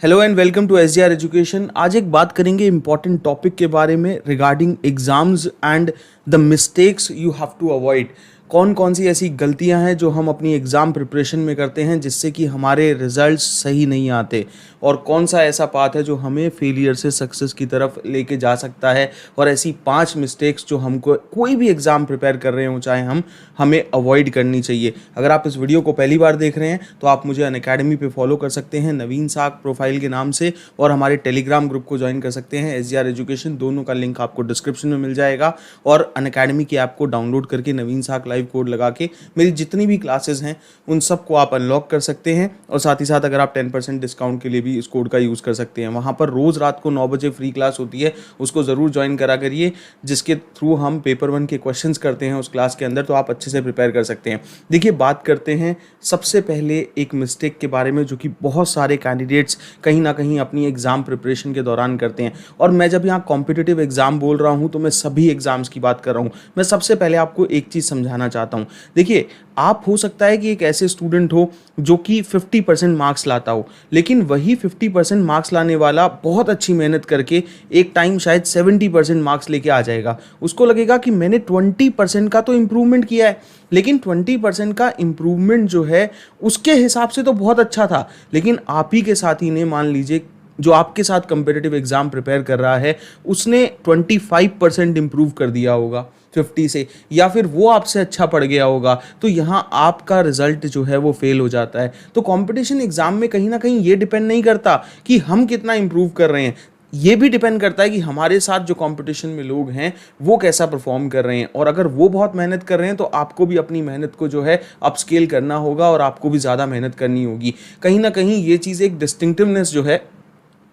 Hello and welcome to SGR education. आज एक बात करेंगे इंपॉर्टेंट टॉपिक के बारे में regarding exams and the mistakes you have to avoid. कौन कौन सी ऐसी गलतियां हैं जो हम अपनी एग्ज़ाम प्रिपरेशन में करते हैं जिससे कि हमारे रिजल्ट्स सही नहीं आते, और कौन सा ऐसा पाथ है जो हमें फेलियर से सक्सेस की तरफ लेके जा सकता है। और ऐसी 5 मिस्टेक्स जो हमको कोई भी एग्ज़ाम प्रिपेयर कर रहे हो चाहे हमें अवॉइड करनी चाहिए। अगर आप इस वीडियो को पहली बार देख रहे हैं तो आप मुझे अनअकैडमी पे फॉलो कर सकते हैं नवीन साग प्रोफाइल के नाम से, और हमारे टेलीग्राम ग्रुप को ज्वाइन कर सकते हैं एसजीआर एजुकेशन। दोनों का लिंक आपको डिस्क्रिप्शन में मिल जाएगा। और अनअकैडमी की ऐप को डाउनलोड करके नवीन साग लाइव कोड लगा के मेरी जितनी भी क्लासेस हैं उन सबको आप अनलॉक कर सकते हैं। और साथ ही साथ अगर आप 10% डिस्काउंट के लिए भी इस कोड का यूज़ कर सकते हैं। वहाँ पर रोज़ रात को 9 बजे फ्री क्लास होती है, उसको ज़रूर ज्वाइन करा करिए, जिसके थ्रू हम पेपर 1 के क्वेश्चंस करते हैं उस क्लास के अंदर, तो आप अच्छे से प्रिपेयर कर सकते हैं। देखिए, बात करते हैं सबसे पहले एक मिस्टेक के बारे में जो कि बहुत सारे कैंडिडेट्स कहीं ना कहीं अपनी एग्ज़ाम प्रिपरेशन के दौरान करते हैं। और मैं जब यहाँ कॉम्पिटिटिव एग्ज़ाम बोल रहा हूँ तो मैं सभी एग्ज़ाम्स की बात कर रहा हूँ। मैं सबसे पहले आपको एक चीज़ समझाना चाहता हूँ। देखिए, आप हो सकता है कि एक ऐसे स्टूडेंट हो जो कि 50% मार्क्स लाता हो, लेकिन वही 50% मार्क्स लाने वाला बहुत अच्छी मेहनत करके एक टाइम शायद 70% मार्क्स लेके आ जाएगा। उसको लगेगा कि मैंने 20% का तो इम्प्रूवमेंट किया है, लेकिन 20% का इम्प्रूवमेंट जो है उसके हिसाब से तो बहुत अच्छा था, लेकिन आप ही के साथी ने, मान लीजिए जो आपके साथ कंपेटिटिव एग्जाम प्रिपेयर कर रहा है, उसने 25% इंप्रूव कर दिया होगा 50 से, या फिर वो आपसे अच्छा पड़ गया होगा, तो यहाँ आपका रिजल्ट जो है वो फेल हो जाता है। तो कंपटीशन एग्जाम में कहीं ना कहीं ये डिपेंड नहीं करता कि हम कितना इंप्रूव कर रहे हैं, ये भी डिपेंड करता है कि हमारे साथ जो कंपटीशन में लोग हैं वो कैसा परफॉर्म कर रहे हैं। और अगर वो बहुत मेहनत कर रहे हैं तो आपको भी अपनी मेहनत को जो है अपस्केल करना होगा और आपको भी ज़्यादा मेहनत करनी होगी। कहीं ना कहीं ये चीज़ एक डिस्टिंक्टिवनेस जो है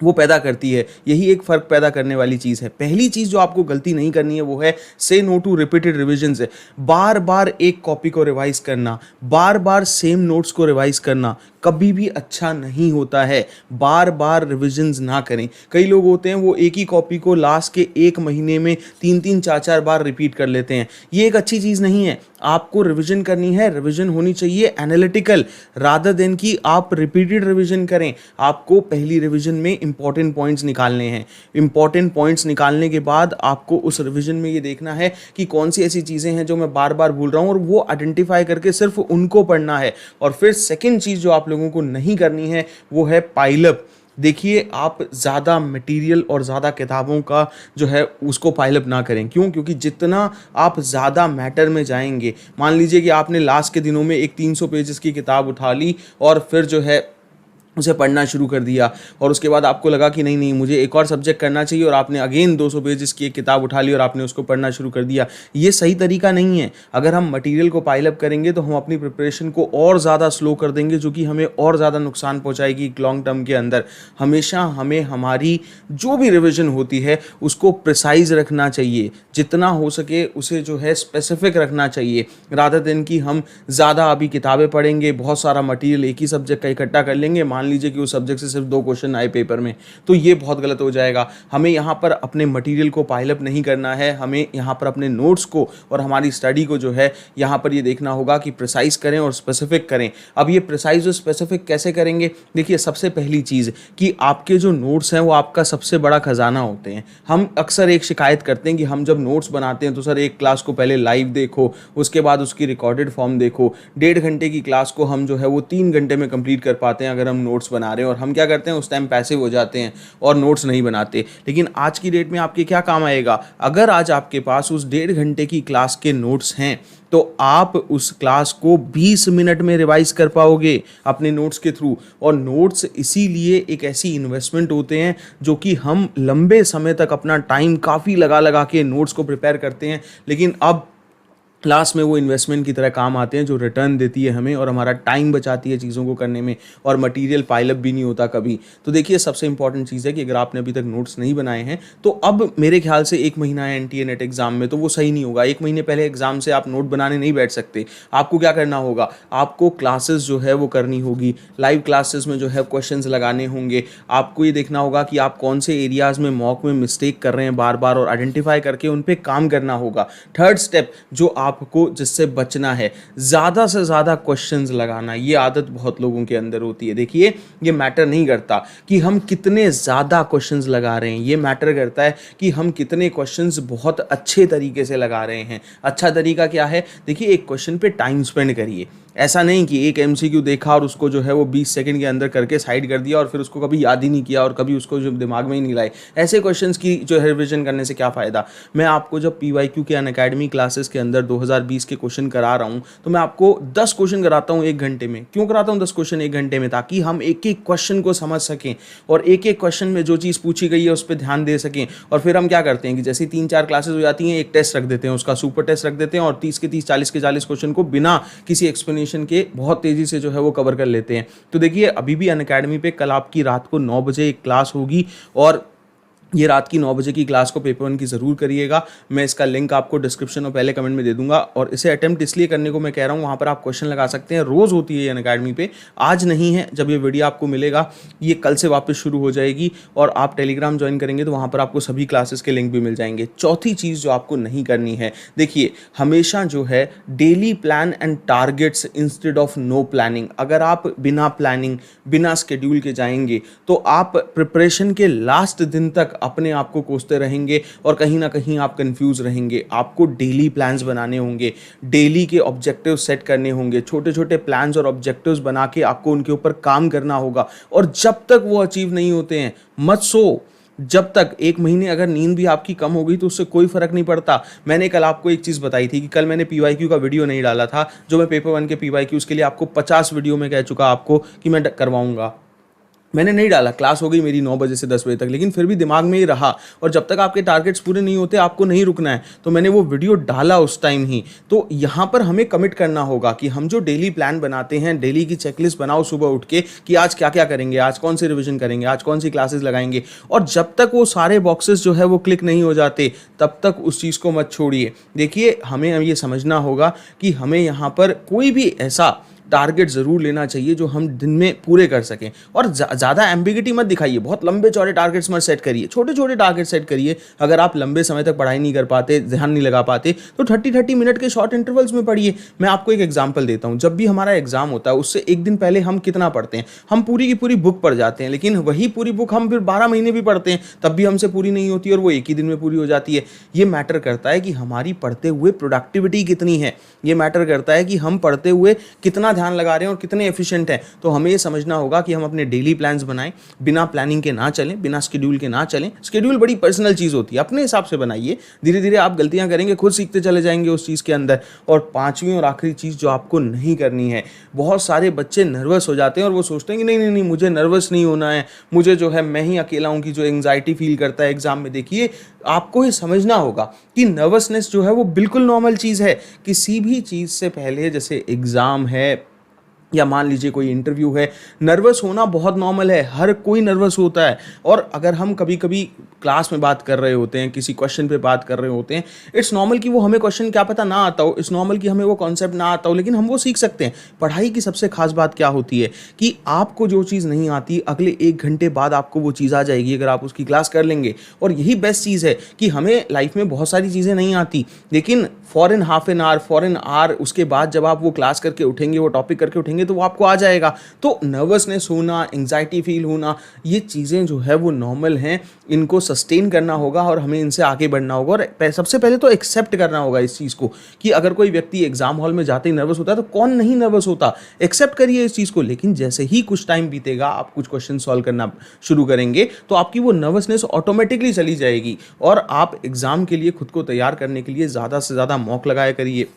वो पैदा करती है। यही एक फ़र्क पैदा करने वाली चीज़ है। पहली चीज़ जो आपको गलती नहीं करनी है वो है से नो टू रिपीटेड रिविजन से। बार बार एक कॉपी को रिवाइज करना, बार बार सेम नोट्स को रिवाइज करना कभी भी अच्छा नहीं होता है। बार बार रिविजन्स ना करें। कई लोग होते हैं वो एक ही कॉपी को लास्ट के 1 महीने में 3-3 4-4 बार रिपीट कर लेते हैं। ये एक अच्छी चीज़ नहीं है। आपको रिविजन करनी है, रिविजन होनी चाहिए एनालिटिकल, रादर देन कि आप रिपीटेड रिविजन करें। आपको पहली रिविजन में इंपॉर्टेंट पॉइंट्स निकालने हैं। इंपॉर्टेंट पॉइंट्स निकालने के बाद आपको उस रिविजन में ये देखना है कि कौन सी ऐसी चीज़ें हैं जो मैं बार बार भूल रहा हूँ, और वो आइडेंटिफाई करके सिर्फ उनको पढ़ना है। और फिर सेकेंड चीज़ जो आप लोगों को नहीं करनी है वो है पाइलअप। देखिए, आप ज़्यादा मटेरियल और ज़्यादा किताबों का जो है उसको पाइलअप ना करें। क्यों? क्योंकि जितना आप ज़्यादा मैटर में जाएंगे, मान लीजिए कि आपने लास्ट के दिनों में एक 300 पेजेस की किताब उठा ली और फिर जो है उसे पढ़ना शुरू कर दिया, और उसके बाद आपको लगा कि नहीं नहीं मुझे एक और सब्जेक्ट करना चाहिए, और आपने अगेन 200 पेजेस की एक किताब उठा ली और आपने उसको पढ़ना शुरू कर दिया। ये सही तरीका नहीं है। अगर हम मटेरियल को पाइलअप करेंगे तो हम अपनी प्रिपरेशन को और ज़्यादा स्लो कर देंगे, जो कि हमें और ज़्यादा नुकसान पहुँचाएगी लॉन्ग टर्म के अंदर। हमेशा हमें हमारी जो भी रिविजन होती है उसको प्रिसाइज रखना चाहिए, जितना हो सके उसे जो है स्पेसिफिक रखना चाहिए, रादर देन कि हम ज़्यादा अभी किताबें पढ़ेंगे, बहुत सारा मटेरियल एक ही सब्जेक्ट का इकट्ठा कर लेंगे, मान लीजिए कि उस सब्जेक्ट से सिर्फ 2 क्वेश्चन आए पेपर में, तो ये बहुत गलत हो जाएगा। हमें यहाँ पर अपने मटेरियल को पाइलअप नहीं करना है। हमें यहाँ पर अपने नोट्स को और हमारी स्टडी को जो है यहाँ पर ये देखना होगा कि प्रिसाइज करें और स्पेसिफिक करें। अब ये प्रिसाइज और स्पेसिफिक कैसे करेंगे? देखिए, सबसे पहली चीज़ कि आपके जो नोट्स हैं वो आपका सबसे बड़ा खजाना होते हैं। हम अक्सर एक शिकायत करते हैं कि हम जब नोट्स बनाते हैं तो सर एक क्लास को पहले लाइव देखो, उसके बाद उसकी रिकॉर्डेड फॉर्म देखो। 1.5 घंटे की क्लास को हम जो है वो 3 घंटे में कंप्लीट कर पाते हैं अगर हम नोट्स बना रहे हैं, और हम क्या करते हैं उस टाइम पैसिव हो जाते हैं और नोट्स नहीं बनाते। लेकिन आज की डेट में आपके क्या काम आएगा? अगर आज आपके पास उस 1.5 घंटे की क्लास के नोट्स हैं तो आप उस क्लास को 20 मिनट में रिवाइज कर पाओगे अपने नोट्स के थ्रू। और नोट्स इसीलिए एक ऐसी इन्वेस्टमेंट होते हैं जो कि हम लंबे समय तक अपना टाइम काफ़ी लगा लगा के नोट्स को प्रिपेयर करते हैं, लेकिन अब लास्ट में वो इन्वेस्टमेंट की तरह काम आते हैं जो रिटर्न देती है हमें और हमारा टाइम बचाती है चीज़ों को करने में, और मटेरियल पाइलअप भी नहीं होता कभी। तो देखिए, सबसे इंपॉर्टेंट चीज़ है कि अगर आपने अभी तक नोट्स नहीं बनाए हैं तो अब मेरे ख्याल से 1 महीना है एनटीए नेट एग्जाम में, तो वो सही नहीं होगा। 1 महीने पहले एग्जाम से आप नोट बनाने नहीं बैठ सकते। आपको क्या करना होगा? आपको क्लासेस जो है वो करनी होगी। लाइव क्लासेस में जो है क्वेश्चंस लगाने होंगे। आपको ये देखना होगा कि आप कौन से एरियाज़ में मॉक में मिस्टेक कर रहे हैं बार बार, और आइडेंटिफाई करके उन पर काम करना होगा। थर्ड स्टेप जो आपको जिससे बचना है, ज़्यादा से ज़्यादा क्वेश्चंस लगाना, ये आदत बहुत लोगों के अंदर होती है। देखिए, ये मैटर नहीं करता कि हम कितने ज़्यादा क्वेश्चंस लगा रहे हैं, ये मैटर करता है कि हम कितने क्वेश्चंस बहुत अच्छे तरीके से लगा रहे हैं। अच्छा तरीका क्या है? देखिए, एक क्वेश्चन पे टाइम स्पेंड करिए। ऐसा नहीं कि एक एमसीक्यू देखा और उसको जो है वो 20 सेकंड के अंदर करके साइड कर दिया और फिर उसको कभी याद ही नहीं किया और कभी उसको जो दिमाग में ही नहीं लाए। ऐसे क्वेश्चंस की जो है रिविजन करने से क्या फ़ायदा? मैं आपको जब पीवाईक्यू के अनअकैडमी क्लासेस के अंदर 2020 के क्वेश्चन करा रहा हूँ, तो मैं आपको 10 क्वेश्चन कराता हूँ 1 घंटे में। क्यों कराता हूँ 10 क्वेश्चन 1 घंटे में? ताकि हम एक एक क्वेश्चन को समझ सकें और एक एक क्वेश्चन में जो चीज़ पूछी गई है उस पर ध्यान दे सकें। और फिर हम क्या करते हैं कि जैसे 3-4 क्लासेस हो जाती हैं, एक टेस्ट रख देते हैं, उसका सुपर टेस्ट रख देते हैं और 30 के 30, 40 के 40 क्वेश्चन को बिना किसी एक्सप्लेनेशन के बहुत तेजी से जो है वो कवर कर लेते हैं। तो देखिए, अभी भी अनअकैडमी पे कल आपकी रात को 9 बजे एक क्लास होगी और ये रात की 9 बजे की क्लास को पेपर 1 की ज़रूर करिएगा। मैं इसका लिंक आपको डिस्क्रिप्शन और पहले कमेंट में दे दूंगा। और इसे अटेम्प्ट इसलिए करने को मैं कह रहा हूँ, वहाँ पर आप क्वेश्चन लगा सकते हैं। रोज़ होती है ये अनअकैडमी पे, आज नहीं है। जब ये वीडियो आपको मिलेगा, ये कल से वापस शुरू हो जाएगी और आप टेलीग्राम ज्वाइन करेंगे तो वहाँ पर आपको सभी क्लासेस के लिंक भी मिल जाएंगे। चौथी चीज़ जो आपको नहीं करनी है, देखिए, हमेशा जो है daily plan and targets instead of no planning. अगर आप बिना प्लानिंग, बिना स्केड्यूल के जाएंगे तो आप प्रिपरेशन के लास्ट दिन तक अपने आप को कोसते रहेंगे और कहीं ना कहीं आप कंफ्यूज रहेंगे। आपको डेली प्लान्स बनाने होंगे, डेली के ऑब्जेक्टिव्स सेट करने होंगे, छोटे छोटे प्लान्स और ऑब्जेक्टिव्स बना के आपको उनके ऊपर काम करना होगा। और जब तक वो अचीव नहीं होते हैं, मत सो। जब तक 1 महीने अगर नींद भी आपकी कम हो गई तो उससे कोई फर्क नहीं पड़ता। मैंने कल आपको एक चीज़ बताई थी कि कल मैंने पीवाईक्यू का वीडियो नहीं डाला था, जो मैं पेपर 1 के पीवाईक्यूज़ के लिए आपको 50 वीडियो में कह चुका आपको कि मैं करवाऊंगा। मैंने नहीं डाला। क्लास हो गई मेरी 9 बजे से 10 बजे तक, लेकिन फिर भी दिमाग में ही रहा। और जब तक आपके टारगेट्स पूरे नहीं होते, आपको नहीं रुकना है। तो मैंने वो वीडियो डाला उस टाइम ही। तो यहाँ पर हमें कमिट करना होगा कि हम जो डेली प्लान बनाते हैं, डेली की चेकलिस्ट बनाओ सुबह उठ के कि आज क्या क्या करेंगे, आज कौन सी रिविजन करेंगे, आज कौन सी क्लासेस लगाएंगे। और जब तक वो सारे बॉक्सेस जो है वो क्लिक नहीं हो जाते, तब तक उस चीज़ को मत छोड़िए। देखिए, हमें ये समझना होगा कि हमें यहाँ पर कोई भी ऐसा टारगेट ज़रूर लेना चाहिए जो हम दिन में पूरे कर सकें। और ज़्यादा एम्बिगिटी मत दिखाइए, बहुत लंबे चौड़े टारगेट्स मत सेट करिए, छोटे छोटे टारगेट सेट करिए। अगर आप लंबे समय तक पढ़ाई नहीं कर पाते, ध्यान नहीं लगा पाते, तो 30-30 मिनट के शॉर्ट इंटरवल्स में पढ़िए। मैं आपको एक एग्जांपल देता हूं। जब भी हमारा एग्जाम होता है, उससे एक दिन पहले हम कितना पढ़ते हैं? हम पूरी की पूरी बुक पढ़ जाते हैं, लेकिन वही पूरी बुक हम फिर 12 महीने भी पढ़ते हैं, तब भी हमसे पूरी नहीं होती और वो एक ही दिन में पूरी हो जाती है। ये मैटर करता है कि हमारी पढ़ते हुए प्रोडक्टिविटी कितनी है। ये मैटर करता है कि हम पढ़ते हुए कितना ध्यान लगा रहे हैं और कितने एफिशिएंट है। तो हमें ये समझना होगा कि हम अपने डेली प्लान्स बनाएं, बिना प्लानिंग के ना चलें, बिना शेड्यूल के ना चलें। शेड्यूल बड़ी पर्सनल चीज़ होती है, अपने हिसाब से बनाइए। धीरे धीरे आप गलतियां करेंगे, खुद सीखते चले जाएंगे उस चीज़ के अंदर। और 5वीं और आखिरी चीज़ जो आपको नहीं करनी है, बहुत सारे बच्चे नर्वस हो जाते हैं और वो सोचते हैं कि नहीं नहीं नहीं, मुझे नर्वस नहीं होना है, मुझे जो है मैं ही अकेला हूँ कि जो एंग्जाइटी फील करता है एग्जाम में। देखिए, आपको ये समझना होगा कि नर्वसनेस जो है वो बिल्कुल नॉर्मल चीज़ है। किसी भी चीज़ से पहले, जैसे एग्ज़ाम है या मान लीजिए कोई इंटरव्यू है, नर्वस होना बहुत नॉर्मल है। हर कोई नर्वस होता है। और अगर हम कभी कभी क्लास में बात कर रहे होते हैं, किसी क्वेश्चन पे बात कर रहे होते हैं, इट्स नॉर्मल कि वो हमें क्वेश्चन क्या पता ना आता हो, इट्स नॉर्मल कि हमें वो कॉन्सेप्ट ना आता हो, लेकिन हम वो सीख सकते हैं। पढ़ाई की सबसे खास बात क्या होती है कि आपको जो चीज़ नहीं आती, अगले 1 घंटे बाद आपको वो चीज़ आ जाएगी अगर आप उसकी क्लास कर लेंगे। और यही बेस्ट चीज़ है कि हमें लाइफ में बहुत सारी चीज़ें नहीं आती, लेकिन for in half an hour, for an hour उसके बाद जब आप वो क्लास करके उठेंगे, वो टॉपिक करके उठेंगे, तो वो आपको आ जाएगा। तो नर्वसनेस होना, एंग्जाइटी फील होना, ये चीज़ें जो है वो नॉर्मल हैं। इनको सस्टेन करना होगा और हमें इनसे आगे बढ़ना होगा। और सबसे पहले तो एक्सेप्ट करना होगा इस चीज़ को कि अगर कोई व्यक्ति एग्जाम हॉल में जाते ही नर्वस होता है तो कौन नहीं नर्वस होता। एक्सेप्ट करिए इस चीज़ को। लेकिन जैसे ही कुछ टाइम बीतेगा, आप कुछ क्वेश्चन सॉल्व करना शुरू करेंगे, तो आपकी वो नर्वसनेस ऑटोमेटिकली चली जाएगी और आप एग्जाम के लिए खुद को तैयार करने के लिए ज़्यादा से ज़्यादा मॉक लगाया करिए,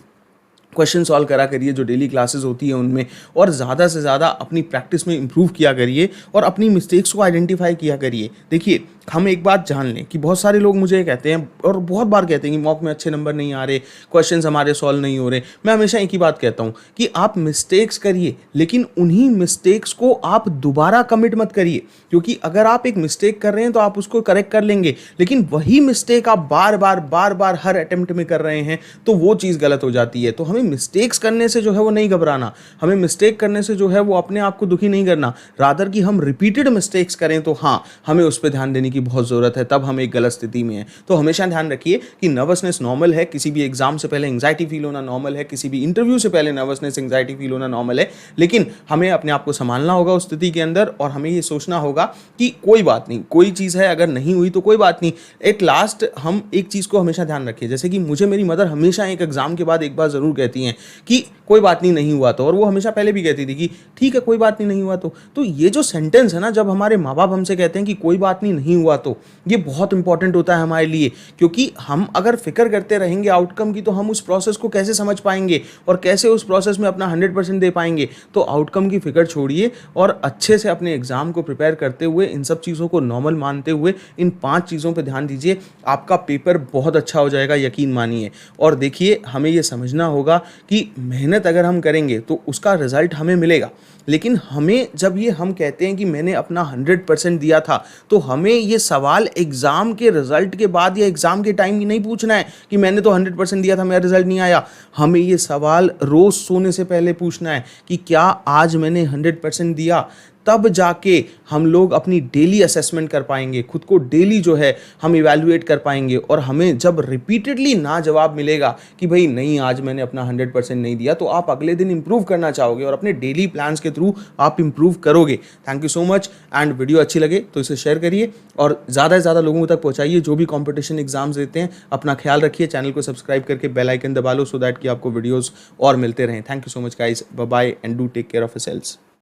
क्वेश्चन सॉल्व करा करिए जो डेली क्लासेस होती है उनमें, और ज़्यादा से ज़्यादा अपनी प्रैक्टिस में इंप्रूव किया करिए और अपनी मिस्टेक्स को आइडेंटिफाई किया करिए। देखिए, हम एक बात जान लें कि बहुत सारे लोग मुझे कहते हैं और बहुत बार कहते हैं कि मॉक में अच्छे नंबर नहीं आ रहे, क्वेश्चंस हमारे सॉल्व नहीं हो रहे। मैं हमेशा एक ही बात कहता हूं कि आप मिस्टेक्स करिए, लेकिन उन्हीं मिस्टेक्स को आप दोबारा कमिट मत करिए। क्योंकि अगर आप एक मिस्टेक कर रहे हैं तो आप उसको करेक्ट कर लेंगे, लेकिन वही मिस्टेक आप बार बार हर अटेम्प्ट में कर रहे हैं तो वो चीज़ गलत हो जाती है। तो हमें मिस्टेक्स करने से जो है वो नहीं घबराना, हमें मिस्टेक करने से जो है वो अपने आप को दुखी नहीं करना, रादर कि हम रिपीटेड मिस्टेक्स करें तो हाँ हमें उस पर ध्यान देने की बहुत ज़रूरत है, तब हम एक गलत स्थिति में हैं। तो हमेशा ध्यान रखिए कि नर्वसनेस नॉर्मल है, किसी भी एग्जाम से पहले एंग्जाइटी फील होना नॉर्मल है, किसी भी इंटरव्यू से पहले नर्वसनेस एंग्जाइटी फील होना नॉर्मल है, लेकिन हमें अपने आप को संभालना होगा उस स्थिति के अंदर और हमें ये सोचना होगा कि कोई बात नहीं, कोई चीज़ है अगर नहीं हुई तो कोई बात नहीं। एट लास्ट हम एक चीज़ को हमेशा ध्यान रखिए, जैसे कि मुझे मेरी मदर हमेशा एक एग्जाम के बाद एक बार ज़रूर कहती हैं कि कोई बात नहीं, नहीं हुआ तो, और वो हमेशा पहले भी कहती थी कि ठीक है कोई बात नहीं, नहीं हुआ तो ये जो सेंटेंस है ना, जब हमारे माँ बाप हमसे कहते हैं कि कोई बात नहीं, नहीं हुआ तो, ये बहुत इंपॉर्टेंट होता है हमारे लिए, क्योंकि हम अगर फिक्र करते रहेंगे आउटकम की तो हम उस प्रोसेस को कैसे समझ पाएंगे और कैसे उस प्रोसेस में अपना 100% दे पाएंगे। तो आउटकम की फिक्र छोड़िए और अच्छे से अपने एग्जाम को प्रिपेयर करते हुए, इन सब चीज़ों को नॉर्मल मानते हुए, इन 5 चीज़ों पर ध्यान दीजिए, आपका पेपर बहुत अच्छा हो जाएगा, यकीन मानिए। और देखिए हमें ये समझना होगा कि मेहनत अगर हम करेंगे तो उसका रिजल्ट हमें मिलेगा, लेकिन हमें जब ये हम कहते हैं कि मैंने अपना 100% दिया था, तो हमें ये सवाल एग्ज़ाम के रिजल्ट के बाद या एग्ज़ाम के टाइम ही नहीं पूछना है कि मैंने तो 100% दिया था, मेरा रिजल्ट नहीं आया। हमें ये सवाल रोज़ सोने से पहले पूछना है कि क्या आज मैंने 100% दिया, तब जाके हम लोग अपनी डेली असेसमेंट कर पाएंगे, खुद को डेली जो है हम इवैल्यूएट कर पाएंगे। और हमें जब रिपीटेडली ना जवाब मिलेगा कि भाई नहीं आज मैंने अपना 100% नहीं दिया, तो आप अगले दिन इंप्रूव करना चाहोगे और अपने डेली प्लान्स के थ्रू आप इंप्रूव करोगे। Thank you so much. And video अच्छी लगे तो इसे शेयर करिए और ज़्यादा से ज़्यादा लोगों तक पहुँचाइए जो भी कॉम्पिटिशन एग्जाम्स देते हैं। अपना ख्याल रखिए, चैनल को सब्सक्राइब करके बेल आइकन दबा लो सो दैट कि आपको वीडियोज़ और मिलते रहें। Thank you so much guys, bye bye and do take care of yourselves.